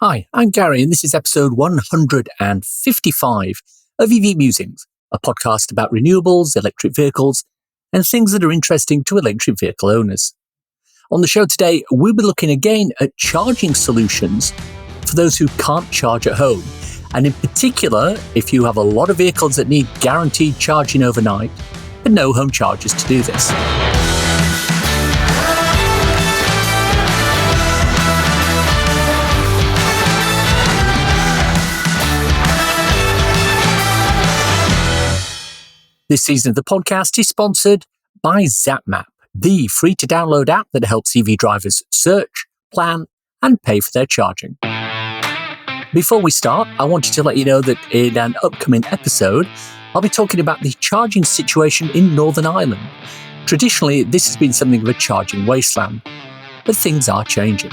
Hi, I'm Gary, and this is episode 155 of EV Musings, a podcast about renewables, electric vehicles, and things that are interesting to electric vehicle owners. On the show today, we'll be looking again at charging solutions for those who can't charge at home, and in particular, if you have a lot of vehicles that need guaranteed charging overnight, but no home chargers to do this. This season of the podcast is sponsored by ZapMap, the free-to-download app that helps EV drivers search, plan, and pay for their charging. Before we start, I wanted to let you know that in an upcoming episode, I'll be talking about the charging situation in Northern Ireland. Traditionally, this has been something of a charging wasteland, but things are changing.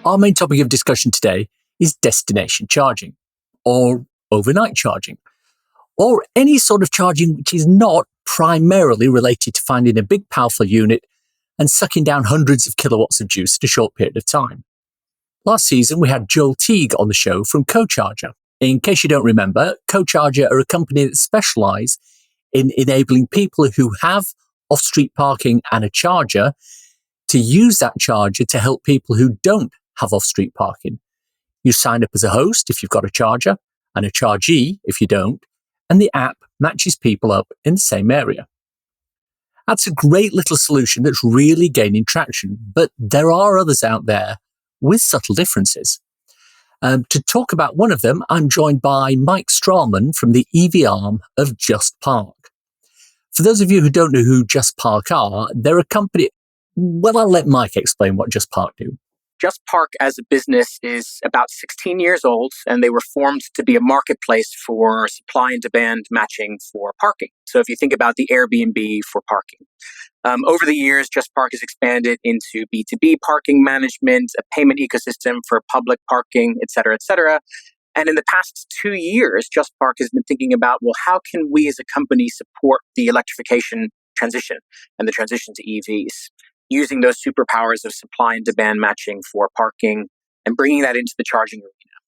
Our main topic of discussion today is destination charging, or overnight charging, or any sort of charging which is not primarily related to finding a big powerful unit and sucking down hundreds of kilowatts of juice in a short period of time. Last season, we had Joel Teague on the show from CoCharger. In case you don't remember, CoCharger are a company that specialise in enabling people who have off-street parking and a charger to use that charger to help people who don't have off-street parking. You sign up as a host if you've got a charger, and a chargee if you don't, and the app matches people up in the same area. That's a great little solution that's really gaining traction, but there are others out there with subtle differences. To talk about one of them, I'm joined by Mike Strahlman from the EV arm of Just Park. For those of you who don't know who Just Park are, they're a company. Well, I'll let Mike explain what Just Park do. Just Park as a business is about 16 years old, and they were formed to be a marketplace for supply and demand matching for parking. So if you think about the Airbnb for parking, over the years, Just Park has expanded into B2B parking management, a payment ecosystem for public parking, et cetera, et cetera. And in the past 2 years, Just Park has been thinking about, well, how can we as a company support the electrification transition and the transition to EVs? Using those superpowers of supply and demand matching for parking and bringing that into the charging arena.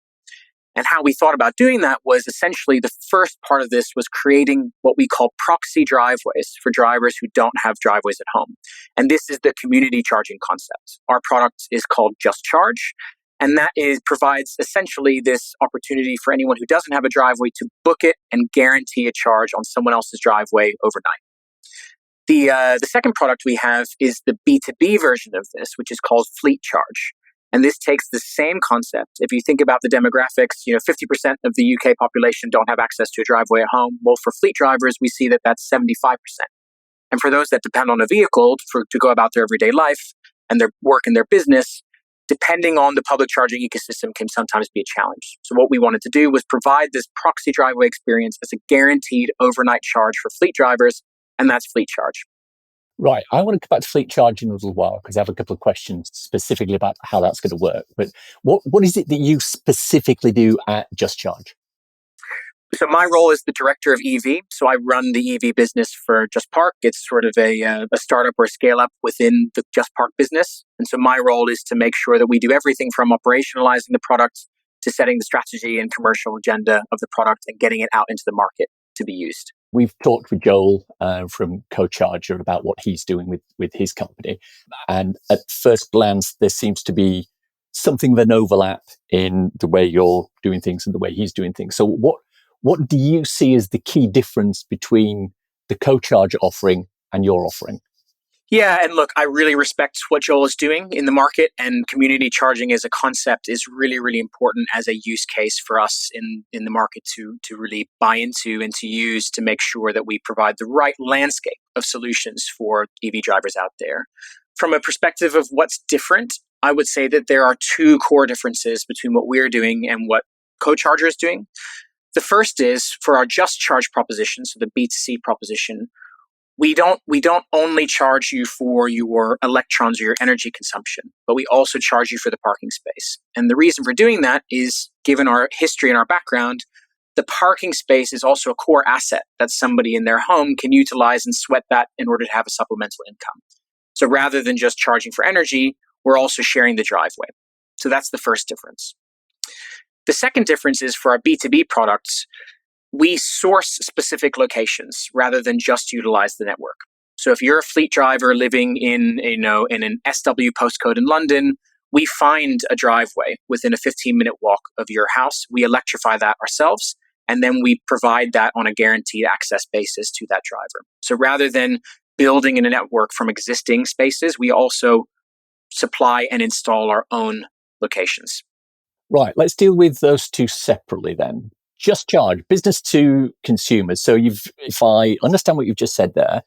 And how we thought about doing that was essentially the first part of this was creating what we call proxy driveways for drivers who don't have driveways at home. And this is the community charging concept. Our product is called Just Charge, and that provides essentially this opportunity for anyone who doesn't have a driveway to book it and guarantee a charge on someone else's driveway overnight. The second product we have is the B2B version of this, which is called Fleet Charge. And this takes the same concept. If you think about the demographics, 50% of the UK population don't have access to a driveway at home. Well, for fleet drivers, we see that that's 75%. And for those that depend on a vehicle to go about their everyday life and their work and their business, depending on the public charging ecosystem can sometimes be a challenge. So what we wanted to do was provide this proxy driveway experience as a guaranteed overnight charge for fleet drivers, and that's Fleet Charge. Right. I want to come back to Fleet Charge in a little while because I have a couple of questions specifically about how that's going to work. But what is it that you specifically do at Just Charge? So my role is the director of EV. So I run the EV business for Just Park. It's sort of a startup or a scale-up within the Just Park business. And so my role is to make sure that we do everything from operationalizing the product to setting the strategy and commercial agenda of the product and getting it out into the market to be used. We've talked with Joel from CoCharger about what he's doing with his company. And at first glance, there seems to be something of an overlap in the way you're doing things and the way he's doing things. So what do you see as the key difference between the CoCharger offering and your offering? Yeah, and look, I really respect what Joel is doing in the market, and community charging as a concept is really, really important as a use case for us in the market to really buy into and to use to make sure that we provide the right landscape of solutions for EV drivers out there. From a perspective of what's different, I would say that there are two core differences between what we're doing and what CoCharger is doing. The first is for our Just Charge proposition, so the B2C proposition, we don't only charge you for your electrons or your energy consumption, but we also charge you for the parking space. And the reason for doing that is, given our history and our background, the parking space is also a core asset that somebody in their home can utilize and sweat that in order to have a supplemental income. So rather than just charging for energy, we're also sharing the driveway. So that's the first difference. The second difference is for our B2B products, we source specific locations rather than just utilize the network. So if you're a fleet driver living in an SW postcode in London, we find a driveway within a 15-minute walk of your house. We electrify that ourselves, and then we provide that on a guaranteed access basis to that driver. So rather than building in a network from existing spaces, we also supply and install our own locations. Right, let's deal with those two separately then. Just charge, business to consumers. So if I understand what you've just said there,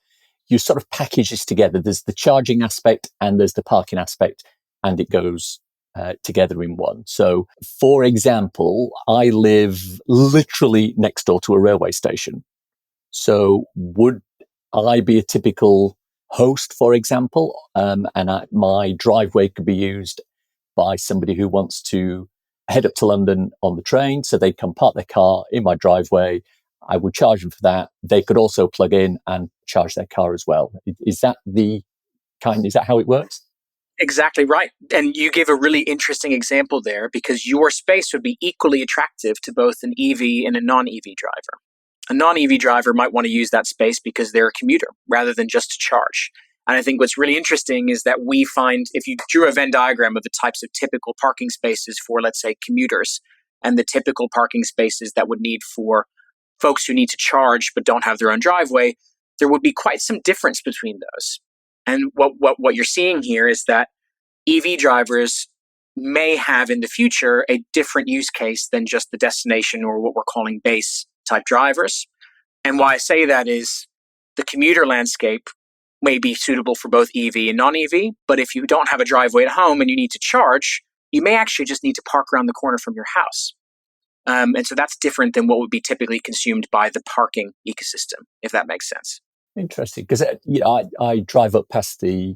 you sort of package this together. There's the charging aspect and there's the parking aspect, and it goes together in one. So, for example, I live literally next door to a railway station. So would I be a typical host, for example, and my driveway could be used by somebody who wants to head up to London on the train, so they can park their car in my driveway. I would charge them for that. They could also plug in and charge their car as well. Is that how it works? Exactly right. And you gave a really interesting example there, because your space would be equally attractive to both an EV and a non-EV driver. A non-EV driver might want to use that space because they're a commuter rather than just to charge. And I think what's really interesting is that we find, if you drew a Venn diagram of the types of typical parking spaces for, let's say, commuters, and the typical parking spaces that would need for folks who need to charge but don't have their own driveway, there would be quite some difference between those. And what you're seeing here is that EV drivers may have in the future a different use case than just the destination or what we're calling base type drivers. And why I say that is the commuter landscape may be suitable for both EV and non-EV, but if you don't have a driveway at home and you need to charge, you may actually just need to park around the corner from your house. And so that's different than what would be typically consumed by the parking ecosystem, if that makes sense. Interesting, because I drive up past the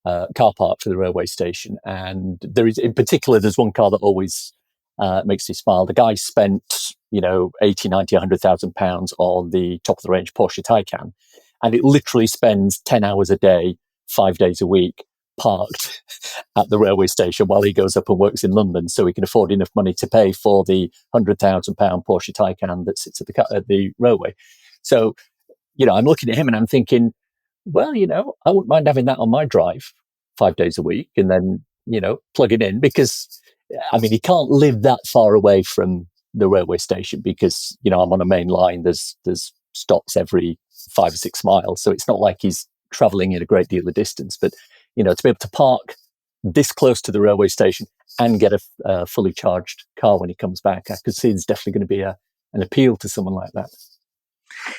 car park for the railway station, and there's one car that always makes me smile. The guy spent 80, 90, £100,000 on the top of the range Porsche Taycan, and it literally spends 10 hours a day, 5 days a week, parked at the railway station while he goes up and works in London, so he can afford enough money to pay for the £100,000 Porsche Taycan that sits at the railway. So, I'm looking at him and I'm thinking, well, I wouldn't mind having that on my drive 5 days a week and then, plug it in, because, he can't live that far away from the railway station because, I'm on a main line. There's stops every 5 or 6 miles. So it's not like he's traveling in a great deal of distance. But, to be able to park this close to the railway station and get a fully charged car when he comes back, I could see there's definitely going to be an appeal to someone like that.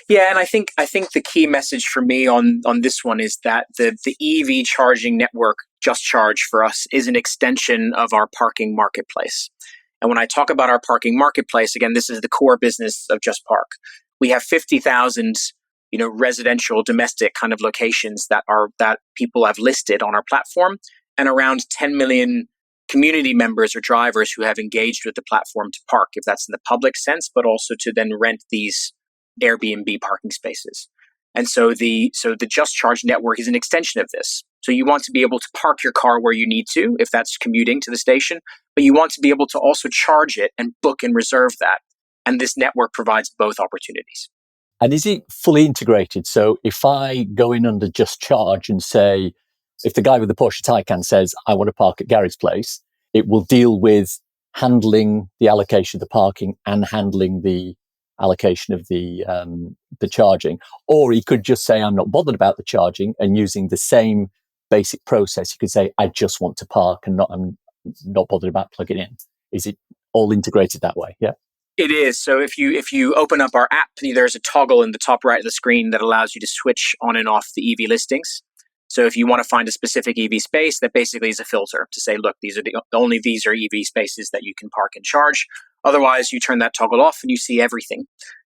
Yeah, and I think the key message for me on this one is that the EV charging network, Just Charge, for us is an extension of our parking marketplace. And when I talk about our parking marketplace, again, this is the core business of Just Park. We have 50,000, residential, domestic kind of locations that people have listed on our platform, and around 10 million community members or drivers who have engaged with the platform to park, if that's in the public sense, but also to then rent these Airbnb parking spaces. And so the Just Charge network is an extension of this. So you want to be able to park your car where you need to, if that's commuting to the station, but you want to be able to also charge it and book and reserve that. And this network provides both opportunities. And is it fully integrated? So if I go in under Just Charge and say, if the guy with the Porsche Taycan says, I want to park at Gary's place, it will deal with handling the allocation of the parking and handling the allocation of the charging. Or he could just say, I'm not bothered about the charging, and using the same basic process, you could say, I just want to park and I'm not bothered about plugging in. Is it all integrated that way? Yeah. It is. So if you open up our app, there's a toggle in the top right of the screen that allows you to switch on and off the EV listings. So if you want to find a specific EV space, that basically is a filter to say, look, these are only these are EV spaces that you can park and charge. Otherwise, you turn that toggle off and you see everything.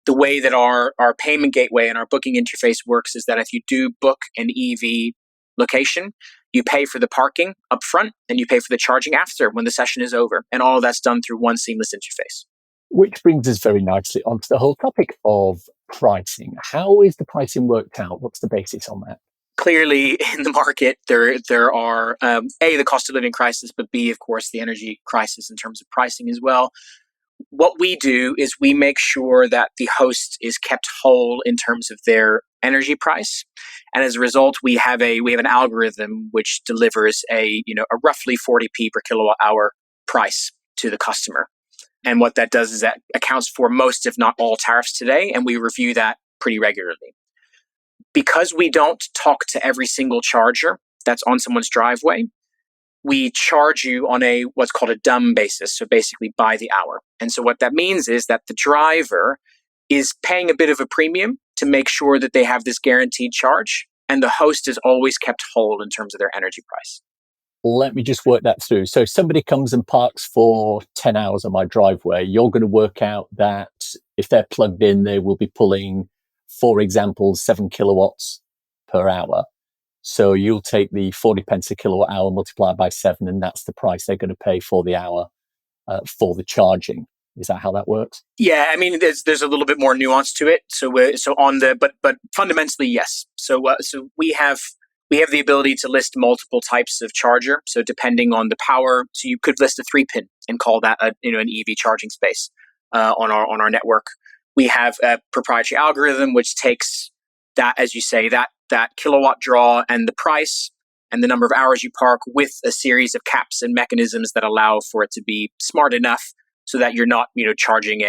The way that our payment gateway and our booking interface works is that if you do book an EV location, you pay for the parking up front and you pay for the charging after when the session is over. And all of that's done through one seamless interface. Which brings us very nicely onto the whole topic of pricing. How is the pricing worked out? What's the basis on that? clearly in the market, there are A, the cost of living crisis, but B, of course, the energy crisis in terms of pricing as well. What we do is we make sure that the host is kept whole in terms of their energy price, and as a result, we have an algorithm which delivers a roughly 40p per kilowatt hour price to the customer. And what that does is that accounts for most, if not all, tariffs today, and we review that pretty regularly. Because we don't talk to every single charger that's on someone's driveway, we charge you on what's called a dumb basis, so basically by the hour. And so what that means is that the driver is paying a bit of a premium to make sure that they have this guaranteed charge, and the host is always kept whole in terms of their energy price. Let me just work that through. So if somebody comes and parks for 10 hours on my driveway, you're going to work out that if they're plugged in, they will be pulling, for example, 7 kilowatts per hour. So you'll take the 40 pence a kilowatt hour, multiply by 7, and that's the price they're going to pay for the hour for the charging. Is that how that works? Yeah, I mean, there's a little bit more nuance to it. But fundamentally, yes. So we have the ability to list multiple types of charger. So depending on the power, so you could list a 3-pin and call that an EV charging space on our network. We have a proprietary algorithm which takes that, as you say, that kilowatt draw and the price and the number of hours you park with a series of caps and mechanisms that allow for it to be smart enough so that you're not charging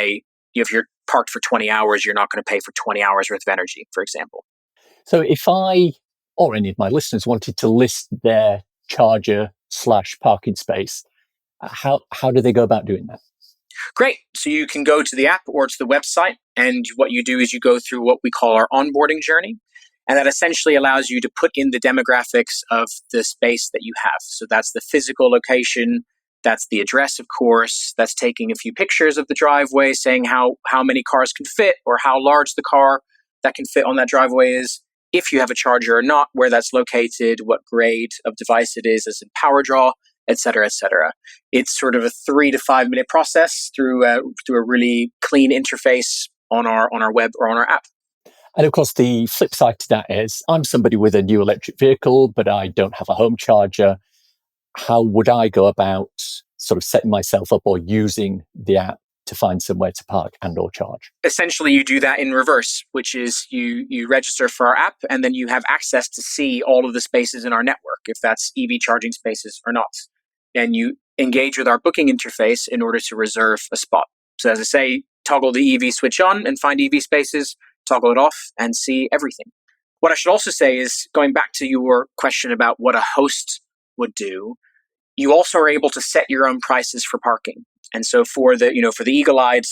if you're parked for 20 hours, you're not going to pay for 20 hours worth of energy, for example. So if I or any of my listeners wanted to list their charger/parking space, how do they go about doing that? Great. So you can go to the app or to the website, and what you do is you go through what we call our onboarding journey. And that essentially allows you to put in the demographics of the space that you have. So that's the physical location, that's the address, of course, that's taking a few pictures of the driveway, saying how many cars can fit or how large the car that can fit on that driveway is, if you have a charger or not, where that's located, what grade of device it is, as in power draw, et cetera, et cetera. It's sort of a 3 to 5 minute process through a really clean interface on our web or on our app. And of course, the flip side to that is I'm somebody with a new electric vehicle, but I don't have a home charger. How would I go about sort of setting myself up or using the app to find somewhere to park and or charge? Essentially, you do that in reverse, which is you register for our app, and then you have access to see all of the spaces in our network, if that's EV charging spaces or not. And you engage with our booking interface in order to reserve a spot. So as I say, toggle the EV switch on and find EV spaces, toggle it off and see everything. What I should also say is, going back to your question about what a host would do, you also are able to set your own prices for parking. And so for the eagle-eyed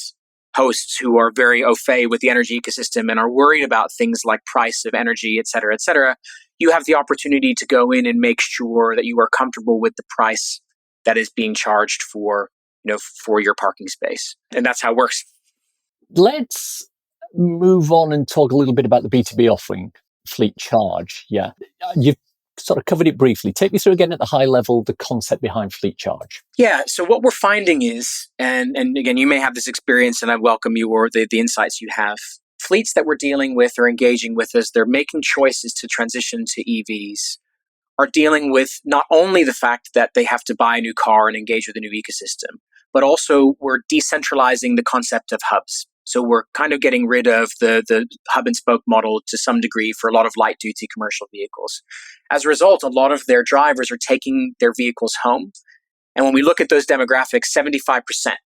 hosts who are very au fait with the energy ecosystem and are worried about things like price of energy, et cetera, you have the opportunity to go in and make sure that you are comfortable with the price that is being charged for your parking space. And that's how it works. Let's move on and talk a little bit about the B2B offering, Fleet Charge. Yeah, you've sort of covered it briefly. Take me through again at the high level, the concept behind Fleet Charge. Yeah, so what we're finding is, and again, you may have this experience and I welcome you or the insights you have, fleets that we're dealing with or engaging with as they're making choices to transition to EVs are dealing with not only the fact that they have to buy a new car and engage with a new ecosystem, but also we're decentralizing the concept of hubs. So we're kind of getting rid of the hub and spoke model to some degree for a lot of light duty commercial vehicles. As a result, a lot of their drivers are taking their vehicles home. And when we look at those demographics, 75%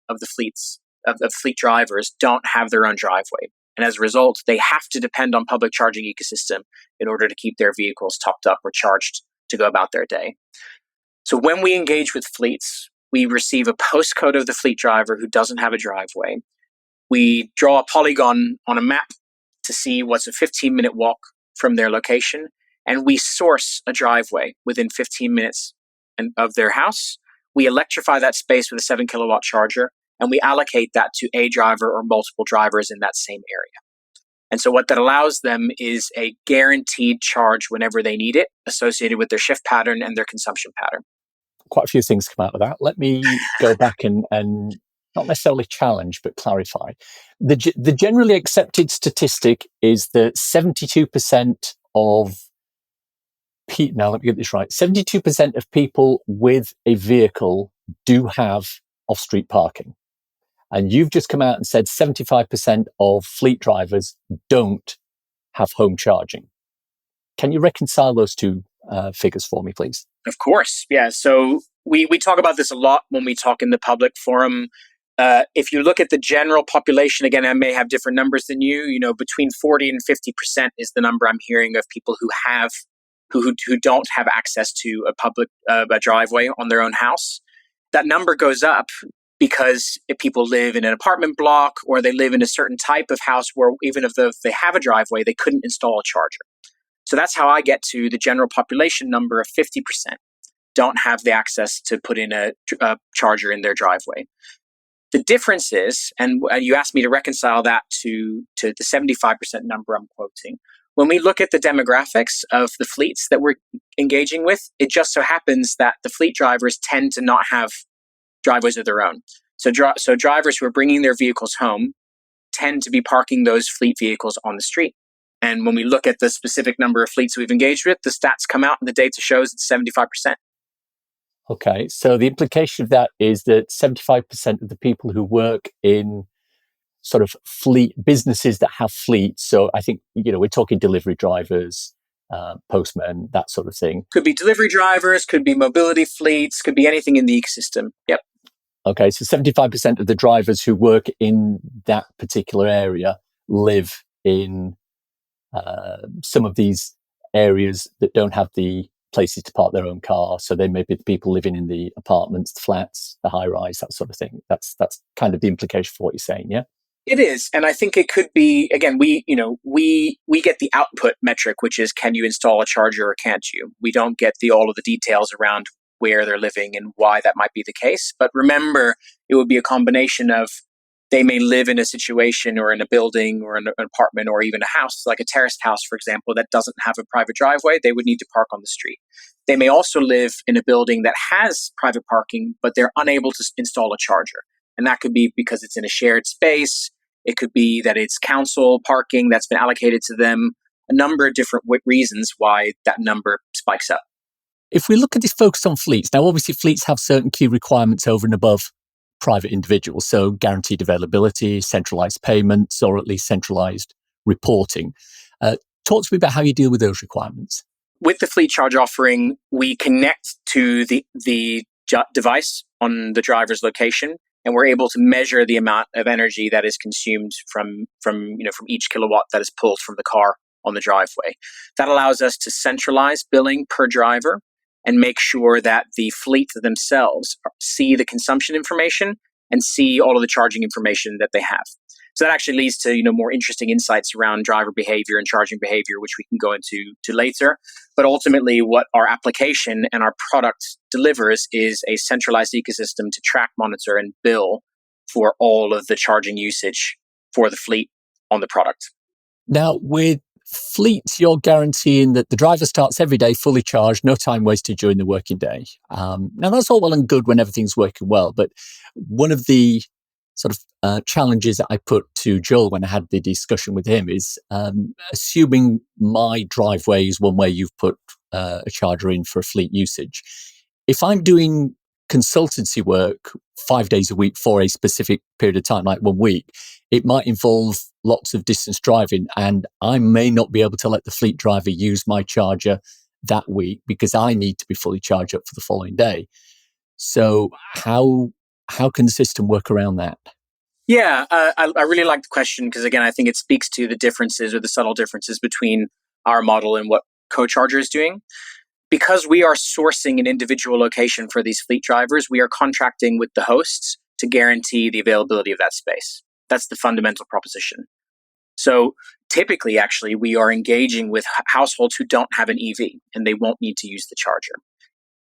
of the fleets of fleet drivers don't have their own driveway. And as a result, they have to depend on public charging ecosystem in order to keep their vehicles topped up or charged to go about their day. So when we engage with fleets, we receive a postcode of the fleet driver who doesn't have a driveway. We draw a polygon on a map to see what's a 15-minute walk from their location, and we source a driveway within 15 minutes of their house. We electrify that space with a 7-kilowatt charger, and we allocate that to a driver or multiple drivers in that same area. And so what that allows them is a guaranteed charge whenever they need it, associated with their shift pattern and their consumption pattern. Quite a few things come out of that. Let me go back and not necessarily challenge, but clarify. The generally accepted statistic is that 72% of Now let me get this right. 72% of people with a vehicle do have off-street parking. And you've just come out and said 75% of fleet drivers don't have home charging. Can you reconcile those two figures for me, please? Of course. Yeah. So we talk about this a lot when we talk in the public forum. If you look at the general population, again, I may have different numbers than you. You know, between 40 and 50% is the number I'm hearing of people who don't have access to a public a driveway on their own house. That number goes up because if people live in an apartment block or they live in a certain type of house where even if they have a driveway, they couldn't install a charger. So that's how I get to the general population number of 50% don't have the access to put in a charger in their driveway. The difference is, and you asked me to reconcile that to the 75% number I'm quoting. When we look at the demographics of the fleets that we're engaging with, it just so happens that the fleet drivers tend to not have driveways of their own. So drivers who are bringing their vehicles home tend to be parking those fleet vehicles on the street. And when we look at the specific number of fleets we've engaged with, the stats come out and the data shows it's 75%. Okay, so the implication of that is that 75% of the people who work in sort of fleet businesses that have fleets, so I think, we're talking delivery drivers, postmen, that sort of thing. Could be delivery drivers, could be mobility fleets, could be anything in the ecosystem. Yep. Okay, so 75% of the drivers who work in that particular area live in some of these areas that don't have the places to park their own car. So they may be the people living in the apartments, the flats, the high rise, that sort of thing. That's kind of the implication for what you're saying, yeah? It is. And I think it could be, again, we get the output metric, which is can you install a charger or can't you? We don't get all of the details around where they're living and why that might be the case. But remember, it would be a combination of they may live in a situation or in a building or an apartment or even a house, like a terraced house, for example, that doesn't have a private driveway. They would need to park on the street. They may also live in a building that has private parking, but they're unable to install a charger. And that could be because it's in a shared space. It could be that it's council parking that's been allocated to them. A number of different reasons why that number spikes up. If we look at this focus on fleets, now obviously fleets have certain key requirements over and above private individuals, so guaranteed availability, centralized payments, or at least centralized reporting. Talk to me about how you deal with those requirements. With the fleet charge offering, we connect to the device on the driver's location, and we're able to measure the amount of energy that is consumed from each kilowatt that is pulled from the car on the driveway. That allows us to centralize billing per driver and make sure that the fleet themselves see the consumption information and see all of the charging information that they have. So that actually leads to more interesting insights around driver behavior and charging behavior, which we can go into later. But ultimately, what our application and our product delivers is a centralized ecosystem to track, monitor, and bill for all of the charging usage for the fleet on the product. Now, with fleets, you're guaranteeing that the driver starts every day fully charged, no time wasted during the working day. Now, that's all well and good when everything's working well, but one of the sort of challenges that I put to Joel when I had the discussion with him is assuming my driveway is one where you've put a charger in for fleet usage. If I'm doing consultancy work 5 days a week for a specific period of time, like 1 week, it might involve lots of distance driving, and I may not be able to let the fleet driver use my charger that week because I need to be fully charged up for the following day. So how can the system work around that? Yeah, I really like the question because, again, I think it speaks to the differences or the subtle differences between our model and what CoCharger is doing. Because we are sourcing an individual location for these fleet drivers, we are contracting with the hosts to guarantee the availability of that space. That's the fundamental proposition. So typically, actually, we are engaging with households who don't have an EV and they won't need to use the charger.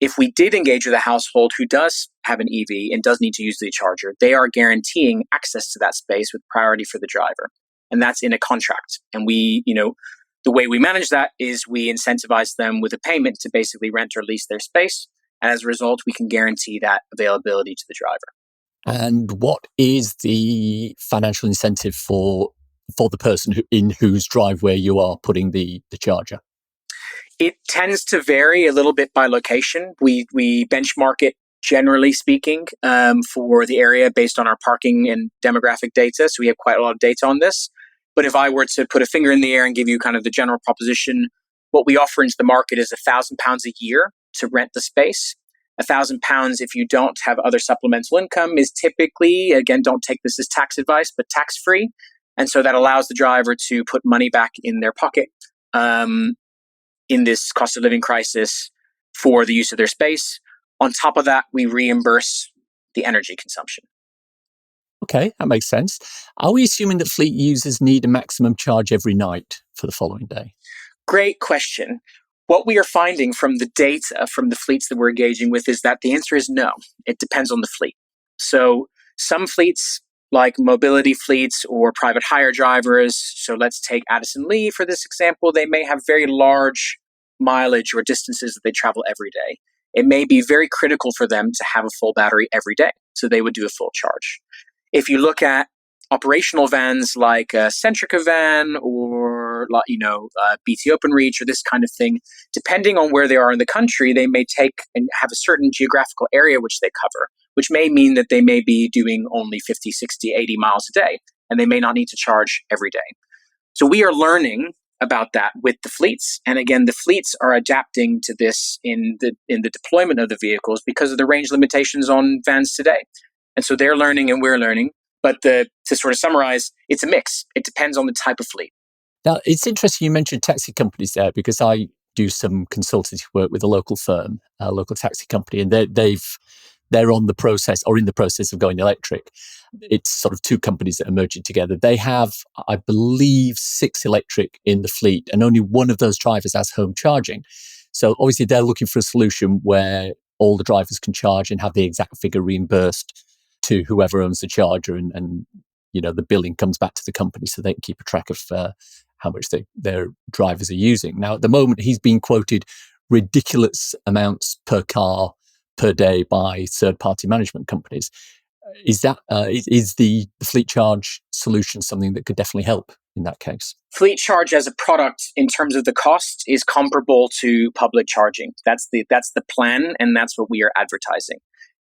If we did engage with a household who does have an EV and does need to use the charger, they are guaranteeing access to that space with priority for the driver. And that's in a contract. And the way we manage that is we incentivize them with a payment to basically rent or lease their space. And as a result, we can guarantee that availability to the driver. And what is the financial incentive for the person in whose driveway you are putting the charger? It tends to vary a little bit by location. We benchmark it generally speaking for the area based on our parking and demographic data. So we have quite a lot of data on this. But if I were to put a finger in the air and give you kind of the general proposition, what we offer into the market is £1,000 a year to rent the space. £1,000 if you don't have other supplemental income is typically, again, don't take this as tax advice, but tax free. And so that allows the driver to put money back in their pocket in this cost of living crisis for the use of their space. On top of that, we reimburse the energy consumption. Okay, that makes sense. Are we assuming that fleet users need a maximum charge every night for the following day? Great question. What we are finding from the data from the fleets that we're engaging with is that the answer is no. It depends on the fleet. So some fleets, like mobility fleets or private hire drivers, so let's take Addison Lee for this example, they may have very large mileage or distances that they travel every day. It may be very critical for them to have a full battery every day, so they would do a full charge. If you look at operational vans like a Centrica van or BT OpenReach or this kind of thing, depending on where they are in the country, they may take and have a certain geographical area which they cover, which may mean that they may be doing only 50, 60, 80 miles a day, and they may not need to charge every day. So we are learning about that with the fleets. And again, the fleets are adapting to this in the deployment of the vehicles because of the range limitations on vans today. And so they're learning and we're learning. But to sort of summarize, it's a mix. It depends on the type of fleet. Now, it's interesting you mentioned taxi companies there, because I do some consultancy work with a local firm, a local taxi company, and they're on the process or in the process of going electric. It's sort of two companies that are merging together. They have, I believe, 6 electric in the fleet, and only one of those drivers has home charging. So obviously they're looking for a solution where all the drivers can charge and have the exact figure reimbursed to whoever owns the charger, and the billing comes back to the company so they can keep a track of how much their drivers are using. Now, at the moment, he's being quoted ridiculous amounts per car per day by third-party management companies. Is the fleet charge solution something that could definitely help in that case? Fleet charge as a product in terms of the cost is comparable to public charging. That's the plan, and that's what we are advertising.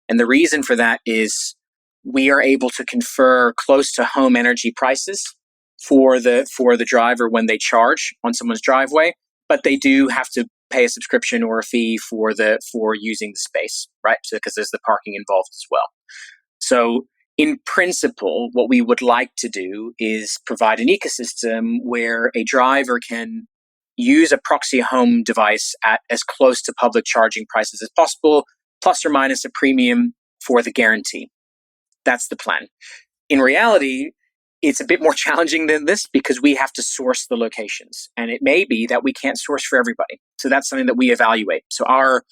And the reason for that is we are able to confer close to home energy prices for the driver when they charge on someone's driveway, but they do have to pay a subscription or a fee for using the space, right? So because there's the parking involved as well. So in principle, what we would like to do is provide an ecosystem where a driver can use a proxy home device at as close to public charging prices as possible, plus or minus a premium for the guarantee. That's the plan. In reality, it's a bit more challenging than this because we have to source the locations. And it may be that we can't source for everybody. So that's something that we evaluate. So our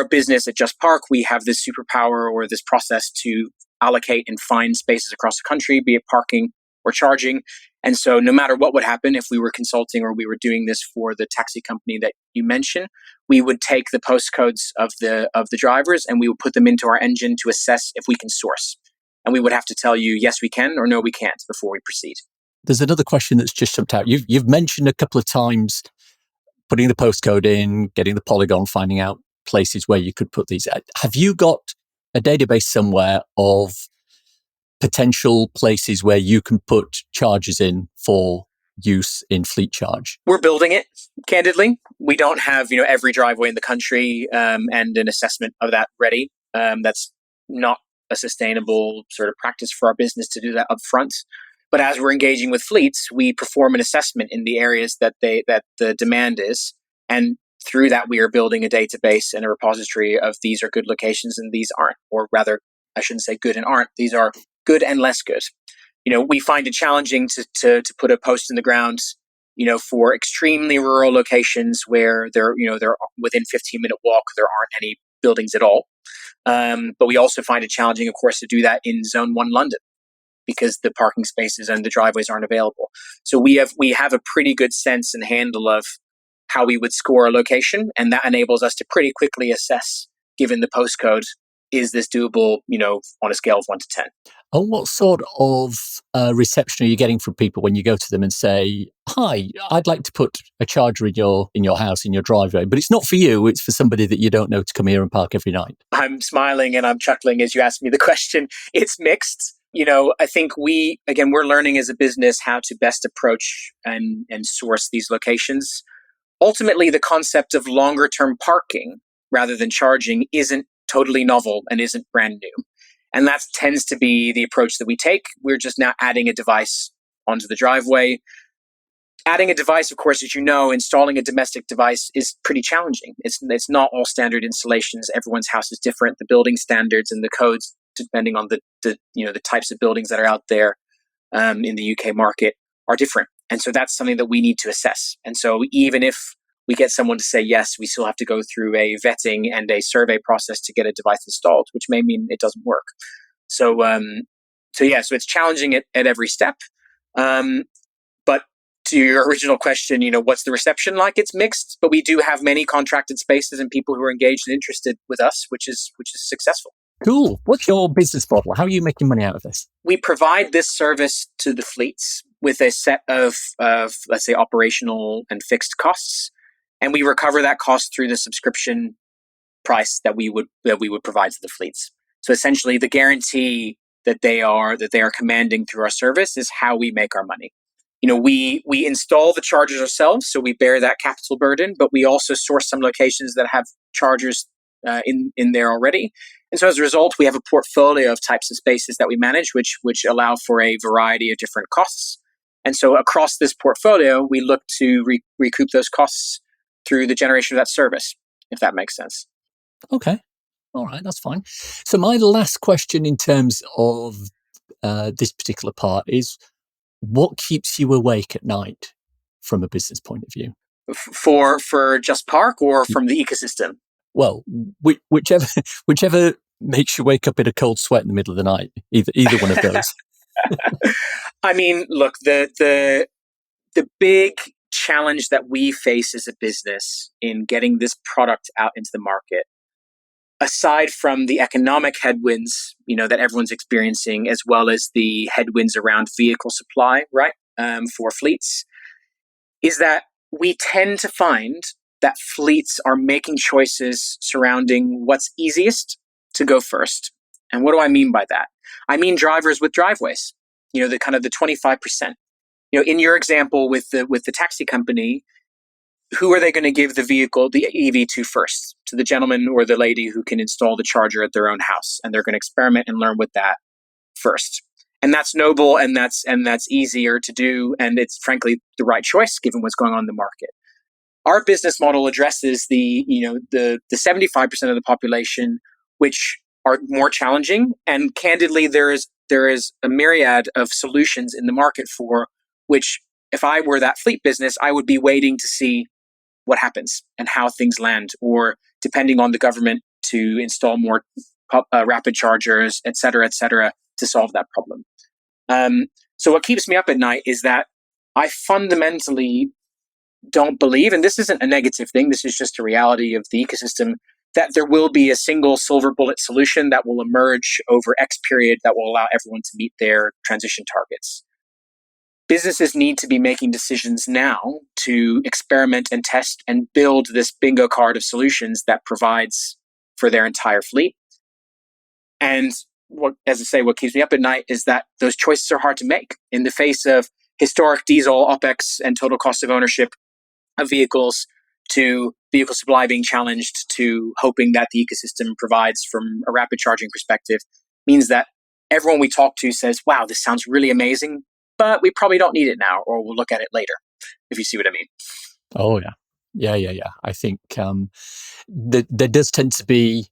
business at Just Park, we have this superpower or this process to allocate and find spaces across the country, be it parking or charging. And so no matter what would happen, if we were consulting or we were doing this for the taxi company that you mentioned, we would take the postcodes of the drivers and we would put them into our engine to assess if we can source. And we would have to tell you, yes, we can, or no, we can't before we proceed. There's another question that's just jumped out. You've mentioned a couple of times putting the postcode in, getting the polygon, finding out places where you could put these. Have you got a database somewhere of potential places where you can put charges in for use in fleet charge? We're building it, candidly. We don't have every driveway in the country and an assessment of that ready. That's not a sustainable sort of practice for our business to do that up front. But as we're engaging with fleets, we perform an assessment in the areas that the demand is. And through that, we are building a database and a repository of these are good locations and these aren't. Or rather, I shouldn't say good and aren't. These are good and less good. We find it challenging to put a post in the ground, for extremely rural locations where they're within 15-minute walk, there aren't any buildings at all. But we also find it challenging, of course, to do that in Zone 1 London because the parking spaces and the driveways aren't available. So we have a pretty good sense and handle of how we would score a location, and that enables us to pretty quickly assess, given the postcode, is this doable, on a scale of 1 to 10? And what sort of reception are you getting from people when you go to them and say, "Hi, I'd like to put a charger in your house, in your driveway, but it's not for you; it's for somebody that you don't know to come here and park every night"? I'm smiling and I'm chuckling as you ask me the question. It's mixed. I think we're learning as a business how to best approach and source these locations. Ultimately, the concept of longer term parking rather than charging isn't totally novel and isn't brand new. And that tends to be the approach that we take. We're just now adding a device onto the driveway. Adding a device, of course, as you know, installing a domestic device is pretty challenging. It's not all standard installations. Everyone's house is different. The building standards and the codes, depending on the types of buildings that are out there in the UK market, are different. And so that's something that we need to assess. And so even if we get someone to say yes, we still have to go through a vetting and a survey process to get a device installed, which may mean it doesn't work. So it's challenging at every step. But to your original question, what's the reception like? It's mixed, but we do have many contracted spaces and people who are engaged and interested with us, which is successful. Cool. What's your business model? How are you making money out of this? We provide this service to the fleets with a set of let's say, operational and fixed costs, and we recover that cost through the subscription price that we would provide to the fleets. So essentially, the guarantee that they are commanding through our service is how we make our money. We install the chargers ourselves, so we bear that capital burden, but we also source some locations that have chargers in there already. And so as a result, we have a portfolio of types of spaces that we manage, which allow for a variety of different costs. And so across this portfolio, we look to recoup those costs through the generation of that service, if that makes sense. Okay. All right, that's fine. So my last question in terms of this particular part is, what keeps you awake at night from a business point of view? For Just Park or from the ecosystem? Well, whichever makes you wake up in a cold sweat in the middle of the night. Either one of those. I mean, look, the big challenge that we face as a business in getting this product out into the market, aside from the economic headwinds, that everyone's experiencing, as well as the headwinds around vehicle supply, right, for fleets, is that we tend to find that fleets are making choices surrounding what's easiest to go first. And what do I mean by that? I mean drivers with driveways, the kind of the 25%. In your example with the taxi company, who are they going to give the vehicle, the EV, to first? To the gentleman or the lady who can install the charger at their own house, and they're going to experiment and learn with that first. And that's noble, and that's easier to do, and it's frankly the right choice given what's going on in the market. Our business model addresses the 75% of the population, which are more challenging, and candidly, there is a myriad of solutions in the market for which, if I were that fleet business, I would be waiting to see what happens and how things land, or depending on the government to install more rapid chargers, et cetera, to solve that problem. So what keeps me up at night is that I fundamentally don't believe, and this isn't a negative thing, this is just a reality of the ecosystem, that there will be a single silver bullet solution that will emerge over X period that will allow everyone to meet their transition targets. Businesses need to be making decisions now to experiment and test and build this bingo card of solutions that provides for their entire fleet. And what keeps me up at night is that those choices are hard to make in the face of historic diesel OPEX and total cost of ownership of vehicles, to vehicle supply being challenged, to hoping that the ecosystem provides from a rapid charging perspective, means that everyone we talk to says, wow, this sounds really amazing, but we probably don't need it now, or we'll look at it later, if you see what I mean. Oh, yeah. Yeah. I think there does tend to be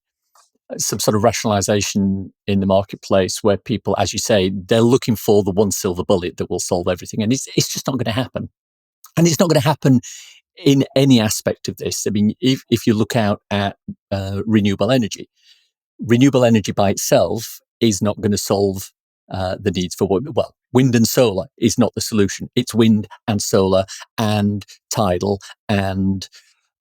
some sort of rationalization in the marketplace where people, as you say, they're looking for the one silver bullet that will solve everything. And it's just not going to happen. And it's not going to happen in any aspect of this. I mean, if you look out at renewable energy by itself is not going to solve the needs for wind and solar is not the solution. It's wind and solar and tidal and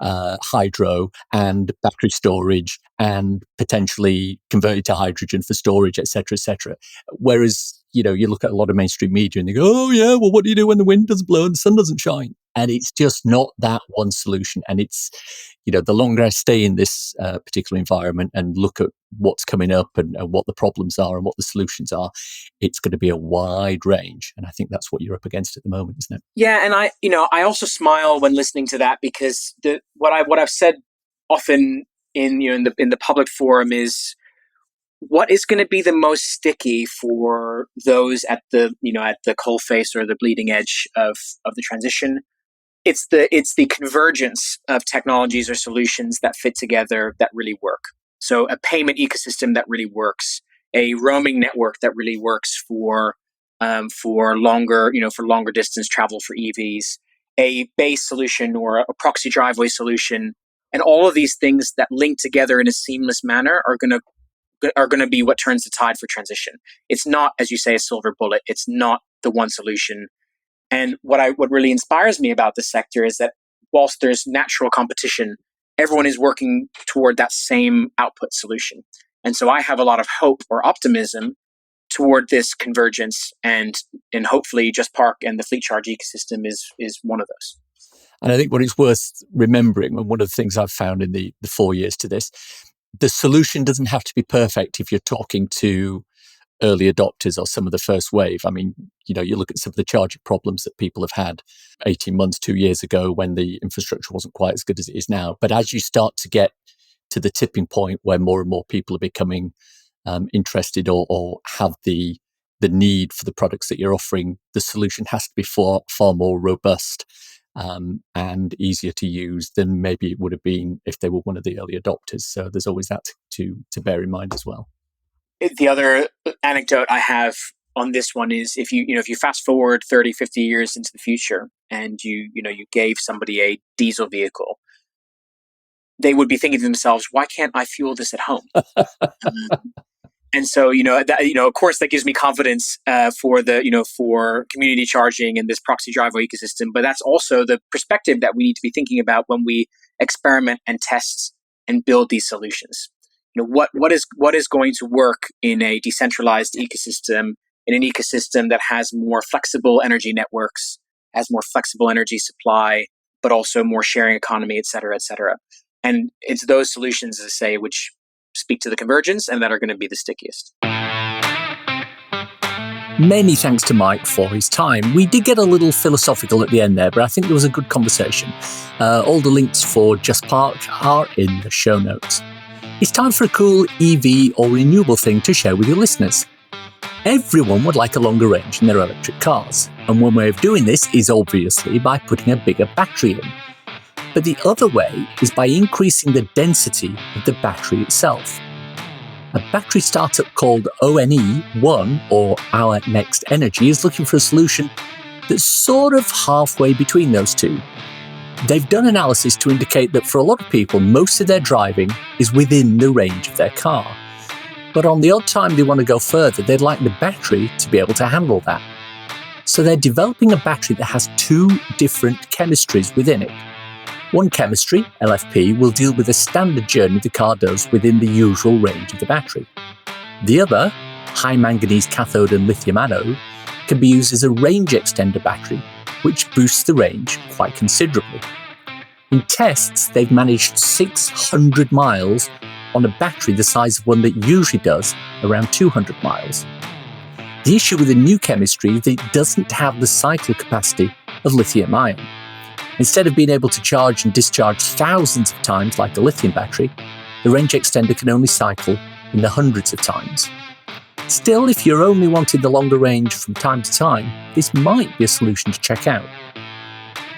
hydro and battery storage and potentially convert it to hydrogen for storage, et cetera, et cetera. Whereas, you look at a lot of mainstream media and they go, oh yeah, well, what do you do when the wind doesn't blow and the sun doesn't shine? And it's just not that one solution. And it's, the longer I stay in this particular environment and look at what's coming up and what the problems are and what the solutions are, it's going to be a wide range. And I think that's what you're up against at the moment, isn't it? Yeah, and I also smile when listening to that, because what I've said often in the public forum is, what is going to be the most sticky for those at the coalface or the bleeding edge of the transition? It's the convergence of technologies or solutions that fit together that really work. So a payment ecosystem that really works, a roaming network that really works for longer distance travel for EVs, a base solution or a proxy driveway solution, and all of these things that link together in a seamless manner are going to be what turns the tide for transition. It's not, as you say, a silver bullet. It's not the one solution. And what really inspires me about this sector is that whilst there's natural competition, everyone is working toward that same output solution. And so I have a lot of hope or optimism toward this convergence, and hopefully Just Park and the Fleet Charge ecosystem is one of those. And I think what it's worth remembering, and one of the things I've found in the 4 years to this, the solution doesn't have to be perfect if you're talking to early adopters or some of the first wave. I mean, you look at some of the charging problems that people have had 18 months, 2 years ago when the infrastructure wasn't quite as good as it is now. But as you start to get to the tipping point where more and more people are becoming interested or have the need for the products that you're offering, the solution has to be far more robust and easier to use than maybe it would have been if they were one of the early adopters. So there's always that to bear in mind as well. The other anecdote I have on this one is, if you fast forward 30, 50 years into the future and you gave somebody a diesel vehicle, they would be thinking to themselves, why can't I fuel this at home? And so, of course, that gives me confidence for community charging and this proxy driveway ecosystem. But that's also the perspective that we need to be thinking about when we experiment and test and build these solutions. What is going to work in a decentralized ecosystem, in an ecosystem that has more flexible energy networks, has more flexible energy supply, but also more sharing economy, et cetera, et cetera. And it's those solutions, as I say, which speak to the convergence and that are going to be the stickiest. Many thanks to Mike for his time. We did get a little philosophical at the end there, but I think there was a good conversation. All the links for Just Park are in the show notes. It's time for a cool EV or renewable thing to share with your listeners. Everyone would like a longer range in their electric cars, and one way of doing this is obviously by putting a bigger battery in. But the other way is by increasing the density of the battery itself. A battery startup called ONE1, or Our Next Energy, is looking for a solution that's sort of halfway between those two. They've done analysis to indicate that for a lot of people, most of their driving is within the range of their car. But on the odd time they want to go further, they'd like the battery to be able to handle that. So they're developing a battery that has two different chemistries within it. One chemistry, LFP, will deal with the standard journey the car does within the usual range of the battery. The other, high manganese cathode and lithium anode, can be used as a range extender battery, which boosts the range quite considerably. In tests, they've managed 600 miles on a battery the size of one that usually does around 200 miles. The issue with the new chemistry is that it doesn't have the cycle capacity of lithium ion. Instead of being able to charge and discharge thousands of times like a lithium battery, the range extender can only cycle in the hundreds of times. Still, if you're only wanting the longer range from time to time, this might be a solution to check out.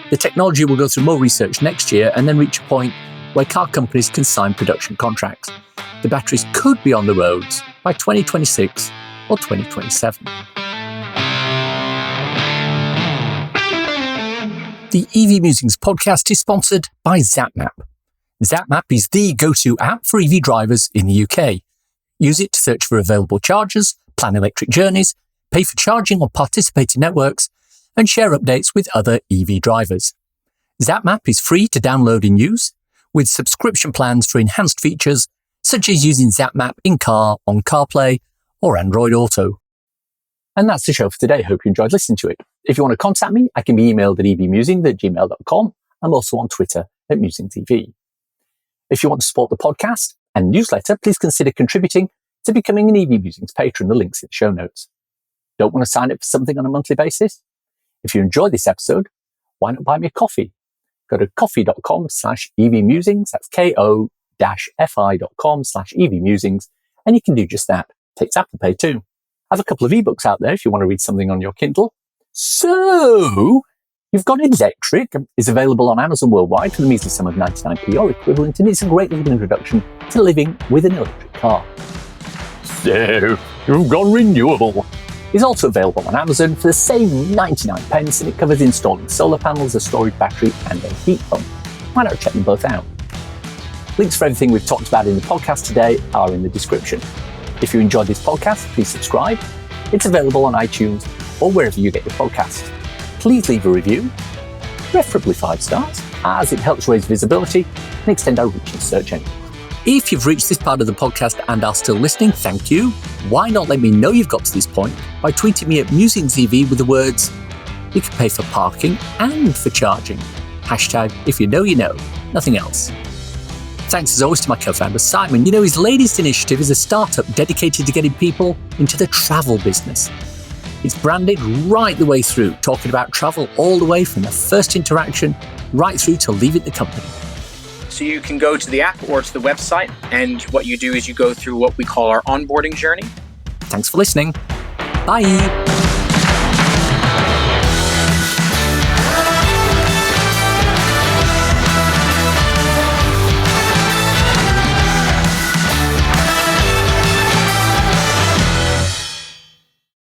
The technology will go through more research next year and then reach a point where car companies can sign production contracts. The batteries could be on the roads by 2026 or 2027. The EV Musings podcast is sponsored by ZapMap. ZapMap is the go-to app for EV drivers in the UK. Use it to search for available chargers, plan electric journeys, pay for charging on participating networks, and share updates with other EV drivers. ZapMap is free to download and use, with subscription plans for enhanced features such as using ZapMap in-car on CarPlay or Android Auto. And that's the show for today. Hope you enjoyed listening to it. If you want to contact me, I can be emailed at evmusings@gmail.com. I'm also on Twitter at MusingTV. If you want to support the podcast and newsletter, please consider contributing to becoming an EV Musings patron. The link's in the show notes. Don't want to sign up for something on a monthly basis? If you enjoyed this episode, why not buy me a coffee? Go to coffee.com/EVmusings. That's ko-fi.com/EVmusings. And you can do just that. Takes Apple Pay too. I have a couple of ebooks out there if you want to read something on your Kindle. So, You've Got Electric is available on Amazon worldwide for the measly sum of 99p or equivalent, and it's a great little introduction to living with an electric car. So, You've Got Renewable is also available on Amazon for the same 99 pence, and it covers installing solar panels, a storage battery, and a heat pump. Why not check them both out? Links for everything we've talked about in the podcast today are in the description. If you enjoyed this podcast, please subscribe. It's available on iTunes or wherever you get your podcasts. Please leave a review, preferably 5 stars, as it helps raise visibility and extend our reach in search engines. If you've reached this part of the podcast and are still listening, thank you. Why not let me know you've got to this point by tweeting me at MusingTV with the words, "You can pay for parking and for charging." Hashtag, if you know, you know. Nothing else. Thanks as always to my co-founder, Simon. His latest initiative is a startup dedicated to getting people into the travel business. It's branded right the way through, talking about travel all the way from the first interaction right through to leaving the company. So you can go to the app or to the website, and what you do is you go through what we call our onboarding journey. Thanks for listening. Bye.